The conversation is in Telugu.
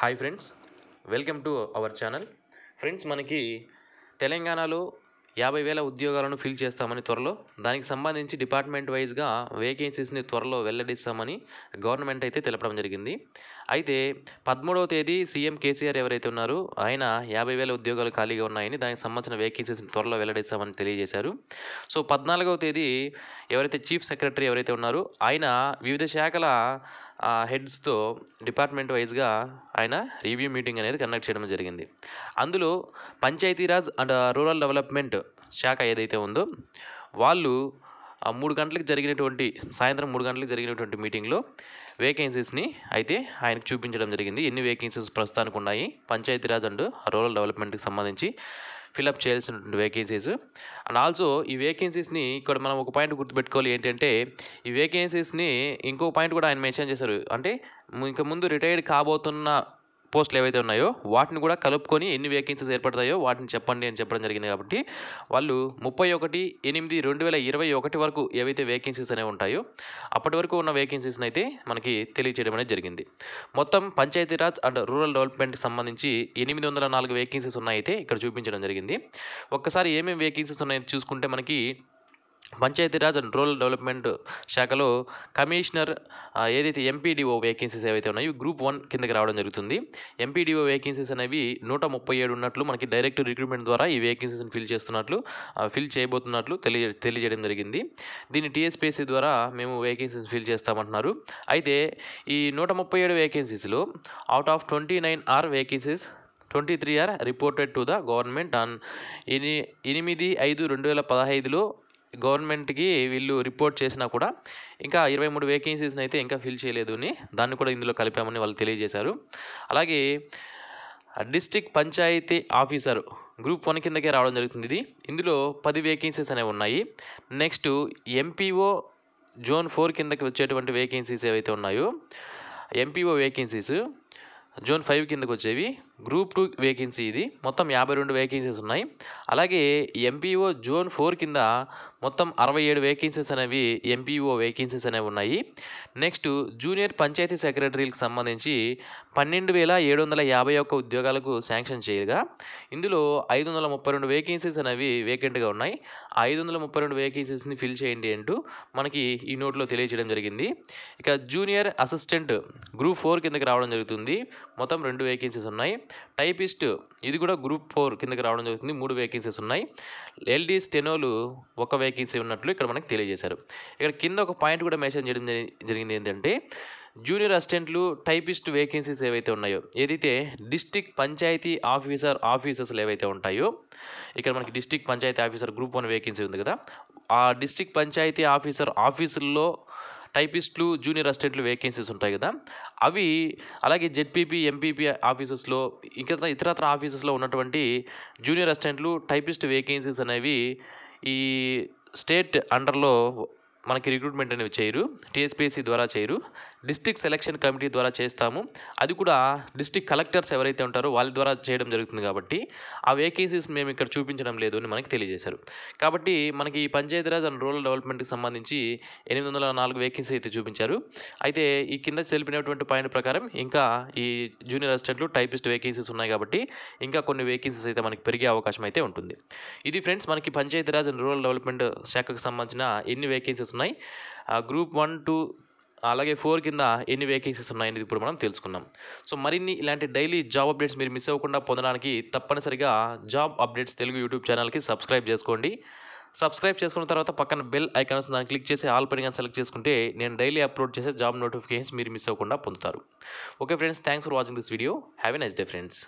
Hi friends, welcome to our channel. Friends, మనకి తెలంగాణలో 50,000 ఉద్యోగాలను ఫిల్ చేస్తామని త్వరలో, దానికి సంబంధించి డిపార్ట్మెంట్ వైజ్గా వేకెన్సీస్ని త్వరలో వెల్లడిస్తామని గవర్నమెంట్ అయితే తెలపడం జరిగింది. అయితే 13వ తేదీ సీఎం కేసీఆర్ ఎవరైతే ఉన్నారో ఆయన 50,000 ఉద్యోగాలు ఖాళీగా ఉన్నాయని, దానికి సంబంధించిన వేకెన్సీస్ని త్వరలో వెల్లడిస్తామని తెలియజేశారు. సో 14వ తేదీ ఎవరైతే చీఫ్ సెక్రటరీ ఎవరైతే ఉన్నారో ఆయన వివిధ శాఖల హెడ్స్తో డిపార్ట్మెంట్ వైజ్గా ఆయన రివ్యూ మీటింగ్ అనేది కండక్ట్ చేయడం జరిగింది. అందులో పంచాయతీరాజ్ అండ్ రూరల్ డెవలప్మెంట్ శాఖ ఏదైతే ఉందో వాళ్ళు 3 గంటలకు జరిగినటువంటి సాయంత్రం 3 గంటలకు జరిగినటువంటి మీటింగ్లో వేకెన్సీస్ని అయితే ఆయనకు చూపించడం జరిగింది. ఎన్ని వేకెన్సీస్ ప్రస్తుతానికి ఉన్నాయి, పంచాయతీరాజ్ అండ్ రూరల్ డెవలప్మెంట్కి సంబంధించి ఫిలప్ చేయాల్సినటువంటి వేకెన్సీస్. అండ్ ఆల్సో ఈ వేకెన్సీస్ని ఇక్కడ మనం ఒక పాయింట్ గుర్తుపెట్టుకోవాలి ఏంటంటే, ఈ వేకెన్సీస్ని ఇంకో పాయింట్ కూడా ఆయన మెన్షన్ చేశారు. అంటే ఇంక ముందు రిటైర్డ్ కాబోతున్న పోస్టులు ఏవైతే ఉన్నాయో వాటిని కూడా కలుపుకొని ఎన్ని వేకెన్సీస్ ఏర్పడతాయో వాటిని చెప్పండి అని చెప్పడం జరిగింది. కాబట్టి వాళ్ళు 31/8/2021 వరకు ఏవైతే వేకెన్సీస్ అనేవి ఉంటాయో అప్పటి వరకు ఉన్న వేకెన్సీస్ని అయితే మనకి తెలియచేయడం అనేది జరిగింది. మొత్తం పంచాయతీరాజ్ అండ్ రూరల్ డెవలప్మెంట్కి సంబంధించి 804 వేకెన్సీస్ ఉన్నాయైతే ఇక్కడ చూపించడం జరిగింది. ఒక్కసారి ఏమేమి వేకెన్సీస్ ఉన్నాయో చూసుకుంటే మనకి పంచాయతీరాజ్ అండ్ రూరల్ డెవలప్మెంట్ శాఖలో కమిషనర్ ఏదైతే ఎంపీడీఓ వేకెన్సీస్ ఏవైతే ఉన్నాయో గ్రూప్ 1 కిందకి రావడం జరుగుతుంది. ఎంపీడీఓ వేకెన్సీస్ అనేవి 137 ఉన్నట్లు మనకి డైరెక్ట్ రిక్రూట్మెంట్ ద్వారా ఈ వేకెన్సీస్ని ఫిల్ చేయబోతున్నట్లు తెలియజేయడం జరిగింది. దీన్ని టీఎస్పీఎస్సీ ద్వారా మేము వేకెన్సీస్ ఫిల్ చేస్తామంటున్నారు. అయితే ఈ 137 వేకెన్సీస్లో out of 29 are vacancies 23 are reported to the government on 8/5/2015లో గవర్నమెంట్కి వీళ్ళు రిపోర్ట్ చేసినా కూడా ఇంకా 23 వేకెన్సీస్ని అయితే ఇంకా ఫిల్ చేయలేదు అని దాన్ని కూడా ఇందులో కలిపామని వాళ్ళు తెలియజేశారు. అలాగే డిస్ట్రిక్ట్ పంచాయతీ ఆఫీసర్ గ్రూప్ 1 కిందకే రావడం జరుగుతుంది. ఇందులో 10 వేకెన్సీస్ అనేవి ఉన్నాయి. నెక్స్ట్ ఎంపీఓ జోన్ 4 కిందకి వచ్చేటువంటి వేకెన్సీస్ ఏవైతే ఉన్నాయో ఎంపీఓ వేకెన్సీస్ జోన్ 5 కిందకు వచ్చేవి గ్రూప్ 2 వేకెన్సీ. ఇది మొత్తం 52 వేకెన్సీస్ ఉన్నాయి. అలాగే ఎంపీఓ జోన్ 4 కింద మొత్తం 67 వేకెన్సీస్ అనేవి ఎంపీఓ వేకెన్సీస్ అనేవి ఉన్నాయి. నెక్స్ట్ జూనియర్ పంచాయతీ సెక్రటరీలకు సంబంధించి 12,751 ఉద్యోగాలకు శాంక్షన్ చేయగా ఇందులో 532 వేకెన్సీస్ అనేవి వేకెంట్గా ఉన్నాయి. ఆ 532 వేకెన్సీస్ని ఫిల్ చేయండి అంటూ మనకి ఈ నోట్లో తెలియజేయడం జరిగింది. ఇక జూనియర్ అసిస్టెంట్ గ్రూప్ 4 కిందకి రావడం జరుగుతుంది. మొత్తం 2 వేకెన్సీస్ ఉన్నాయి. టైపిస్ట్ ఇది కూడా గ్రూప్ 4 కిందకి రావడం జరుగుతుంది. 3 వేకెన్సీస్ ఉన్నాయి. ఎల్డీ స్టెనోలు 1 వేకెన్సీ ఉన్నట్లు ఇక్కడ మనకి తెలియజేశారు. ఇక్కడ కింద ఒక పాయింట్ కూడా మెన్షన్ చేయడం జరిగింది ఏంటంటే, జూనియర్ అసిస్టెంట్లు టైపిస్ట్ వేకెన్సీస్ ఏవైతే ఉన్నాయో ఏదైతే డిస్ట్రిక్ట్ పంచాయతీ ఆఫీసర్స్లు ఏవైతే ఉంటాయో ఇక్కడ మనకి district panchayat officer group 1 vacancy ఉంది కదా, ఆ డిస్ట్రిక్ట్ పంచాయతీ ఆఫీసుల్లో టైపిస్టులు జూనియర్ అసిస్టెంట్లు వేకెన్సీస్ ఉంటాయి కదా, అవి అలాగే జెడ్పీపీ ఎంపీపీ ఆఫీసెస్లో ఇంకా ఇతరత్ర ఆఫీసెస్లో ఉన్నటువంటి జూనియర్ అసిస్టెంట్లు టైపిస్ట్ వేకెన్సీస్ అనేవి ఈ స్టేట్ అండర్లో మనకి రిక్రూట్మెంట్ అనేవి చేయరు, టీఎస్పీఎస్సీ ద్వారా చేయరు, డిస్ట్రిక్ట్ సెలక్షన్ కమిటీ ద్వారా చేస్తాము. అది కూడా డిస్ట్రిక్ట్ కలెక్టర్స్ ఎవరైతే ఉంటారో వాళ్ళ ద్వారా చేయడం జరుగుతుంది. కాబట్టి ఆ వేకెన్సీస్ మేము ఇక్కడ చూపించడం లేదు అని మనకి తెలియజేశారు. కాబట్టి మనకి ఈ పంచాయతీరాజ్ అండ్ రూరల్ డెవలప్మెంట్కి సంబంధించి 804 వేకెన్సీ అయితే చూపించారు. అయితే ఈ కింద తెలిపినటువంటి పాయింట్ ప్రకారం ఇంకా ఈ జూనియర్ అసిస్టెంట్లు టైపిస్ట్ వేకెన్సీస్ ఉన్నాయి కాబట్టి ఇంకా కొన్ని వేకెన్సీస్ అయితే మనకి పెరిగే అవకాశం అయితే ఉంటుంది. ఇది ఫ్రెండ్స్ మనకి పంచాయతీరాజ్ అండ్ రూరల్ డెవలప్మెంట్ శాఖకు సంబంధించిన ఎన్ని వేకెన్సీస్ ఉన్నాయి, గ్రూప్ 1, 2 అలాగే 4 కింద ఎన్ని వేకెన్సీస్ ఉన్నాయని ఇప్పుడు మనం తెలుసుకున్నాం. సో మరిన్ని ఇలాంటి డైలీ జాబ్ అప్డేట్స్ మీరు మిస్ అవ్వకుండా పొందడానికి తప్పనిసరిగా జాబ్ అప్డేట్స్ తెలుగు యూట్యూబ్ ఛానల్కి సబ్స్క్రైబ్ చేసుకోండి. సబ్స్క్రైబ్ చేసుకున్న తర్వాత పక్కన బెల్ ఐకాన్ వస్తుంది, దాన్ని క్లిక్ చేసి ఆల్ పైన సెలెక్ట్ చేసుకుంటే నేను డైలీ అప్లోడ్ చేసే జాబ్ నోటిఫికేషన్స్ మీరు మిస్ అవ్వకుండా పొందుతారు. Okay friends, thanks for watching this video. Have a nice day friends.